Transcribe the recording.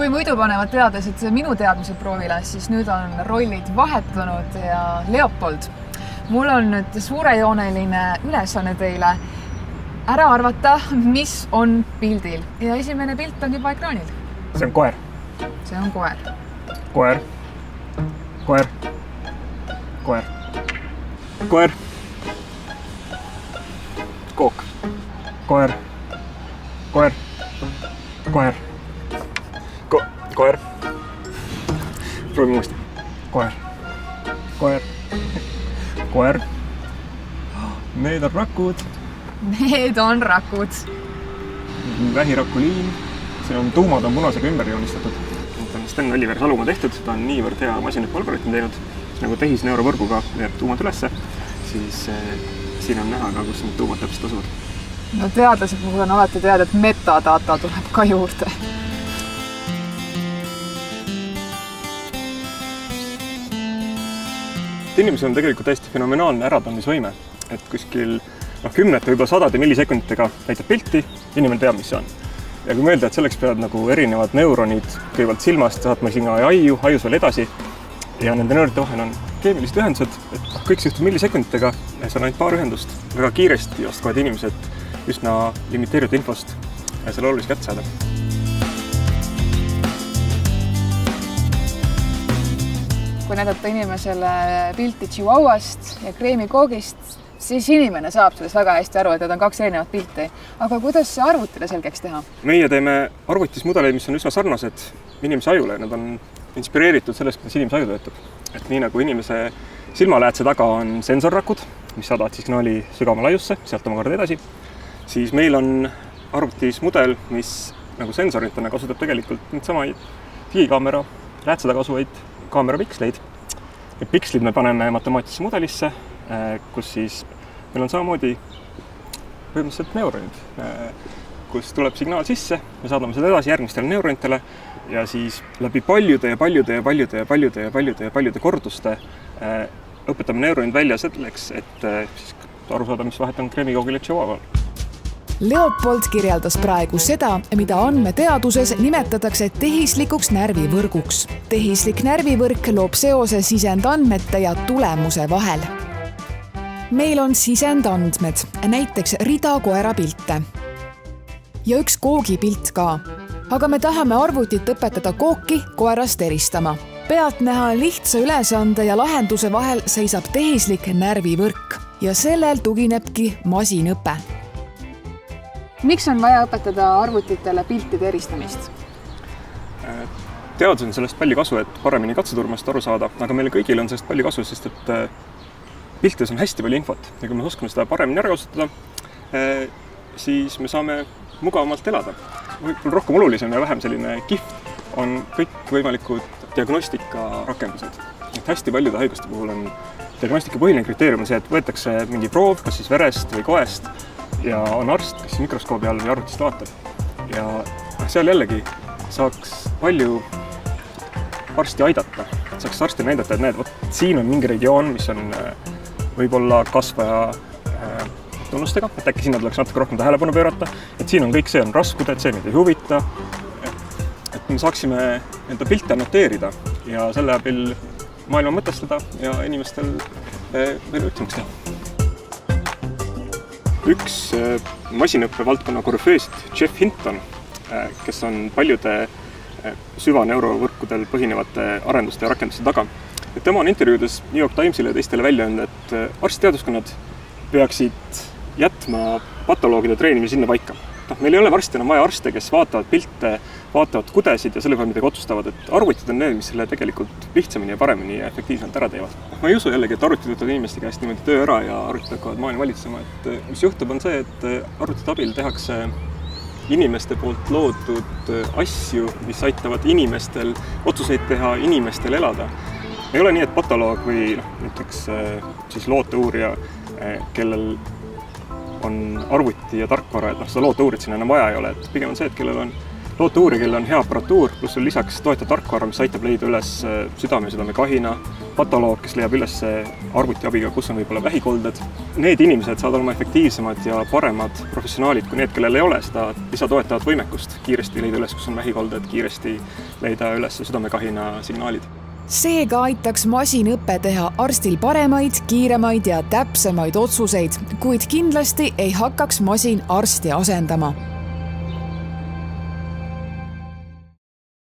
Kui muidu panevad teadlased minu teadmise proovile, siis nüüd on rollid vahetunud ja Leopold, mul on nüüd suurejooneline ülesanne teile ära arvata, mis on pildil. Ja esimene pilt on juba ekraanil. See on koer. See on koer. Koer. Koer. Koer. Koer. Kook. Koer. Koer. Koer. Koer. Proovime uuesti. Koer. Koer. Koer. Need on rakud. Need on rakud. Vähirakuliin. See on tuumad on punasega ümber joonistatud. On Sten Olliver Salumaa tehtud. Ta on niivõrd hea masinliku algoritmi teinud. Nagu tehisneurovõrguga veab tuumad ülesse, siis siin on näha ka, kus need tuumad täpselt asuvad. No teadlase puhul on alati teada, et metadata tuleb ka juurde. Inimesel on tegelikult täiesti fenomenaalne äratamisvõime, et kuskil kümnete, võib-olla sadade millisekunditega näitab pilti, inimene teab, mis see on. Ja kui mõelda, et selleks peavad nagu erinevad neuronid kõigepealt silmast saatma sinna ajus veel edasi ja nende neuronite vahel on keemilised ühendused, et kõik see juhtub millisekunditega ja see on ainult paar ühendust. Väga kiiresti oskavad inimesed üsna limiteeritud infost selle olulisi kätte saada. Kui näidata inimesele pilti Chihuahuast ja kreemikoogist, siis inimene saab sellest väga hästi aru, et need on kaks erinevat pilti. Aga kuidas see arvutile selgeks teha? Meie teeme arvutis mudeleid, mis on üsna sarnased inimese ajule. Nad on inspireeritud sellest, kuidas inimese aju töötab. Et nii nagu inimese silmaläätse taga on sensorrakud, mis saadavad signaali sügavama lajusse, sealt omakorda edasi, siis meil on arvutis mudel, mis nagu sensoritena kasutab tegelikult neid samaid digikaamera läätse taga asuvaid kaamera piksleid. Need pikslid me paneme matemaatilisse mudelisse, kus siis meil on samamoodi põhimõtteliselt neuronid, kus tuleb signaal sisse, me saadame seda edasi järgmistele neuronitele ja siis läbi paljude korduste õpetame neuronid välja selleks, et siis aru saada, mis vahet on kreemikoogil ja Chihuahual. Leopold kirjeldas praegu seda, mida andmeteaduses nimetatakse tehislikuks närvivõrguks. Tehislik närvivõrk loob seose sisendandmete ja tulemuse vahel. Meil on sisendandmed, näiteks rida koera pilte. Ja üks koogi pilt ka. Aga me tahame arvutit õpetada kooki koerast eristama. Pealtnäha lihtsa ülesande ja lahenduse vahel seisab tehislik närvivõrk ja sellel tuginebki masinõpe. Miks on vaja õpetada arvutitele piltide eristamist? Teadus on sellest palju kasu, et paremini katseturmast aru saada, aga meile kõigile on sellest palju kasu, sest et piltides on hästi palju infot ja kui me oskame seda paremini ära kasutada, siis me saame mugavamalt elada. Võib-olla rohkem olulisem ja vähem selline kihv on kõik võimalikud diagnostika rakendused. Et hästi paljude haiguste puhul on diagnostika põhiline kriteerium see, et võetakse mingi proov, kas siis verest või koest ja on arst, kes mikroskoobi all või arvutist vaatab. Ja seal jällegi saaks palju arsti aidata. Saaks arsti näidata, et näed, siin on mingi regioon, mis on võib-olla kasvaja tunnustega, et äkki sinna tuleks natuke rohkem tähelepanu pöörata. Et siin on kõik see on raskuded, see meid ei huvita. Et me saaksime enda pilte annoteerida ja selle abil maailma mõtestada ja inimestel veel ütlemaks teha. Üks masinõppe valdkonna korüfeesid, Jeff Hinton, kes on paljude süvaneurovõrkudel põhinevate arenduste ja rakenduste taga. Et tema on intervjuudes New York Timesile ja teistele välja öelnud, et arstiteaduskonnad peaksid jätma patoloogide treenimise sinna paika. Meil ei ole varsti enam vaja arste, kes vaatavad pilte, vaatavad kudesid ja selle peal midagi otsustavad, et arvutid on need, mis selle tegelikult lihtsamini ja paremini ja efektiivselt ära teevad. Ma ei usu jällegi, et arvutid võtavad inimeste käest niimoodi töö ära ja arvutid hakkavad maailma valitsema. Et mis juhtub on see, et arvutite abil tehakse inimeste poolt loodud asju, mis aitavad inimestel otsuseid teha, inimestel elada. Ei ole nii, et patoloog või näiteks siis looteuurija, kellel on arvuti ja tarkvara, et seda looteuurit sinna enam vaja ei ole. Et pigem on see, et kellel on lootuuri, kellel on hea aparatuur, pluss veel lisaks toetav tarkvara, mis aitab leida üles südamekahina, patoloog, kes leiab üles arvuti abiga, kus on võib-olla vähikolded. Need inimesed saavad olema efektiivsemad ja paremad professionaalid kui need, kellel ei ole seda lisatoetavat võimekust kiiresti leida üles, kus on vähikolded, kiiresti leida üles südamekahina signaalid. Seega aitaks masinõpe teha arstil paremaid, kiiremaid ja täpsemaid otsuseid, kuid kindlasti ei hakkaks masin arsti asendama.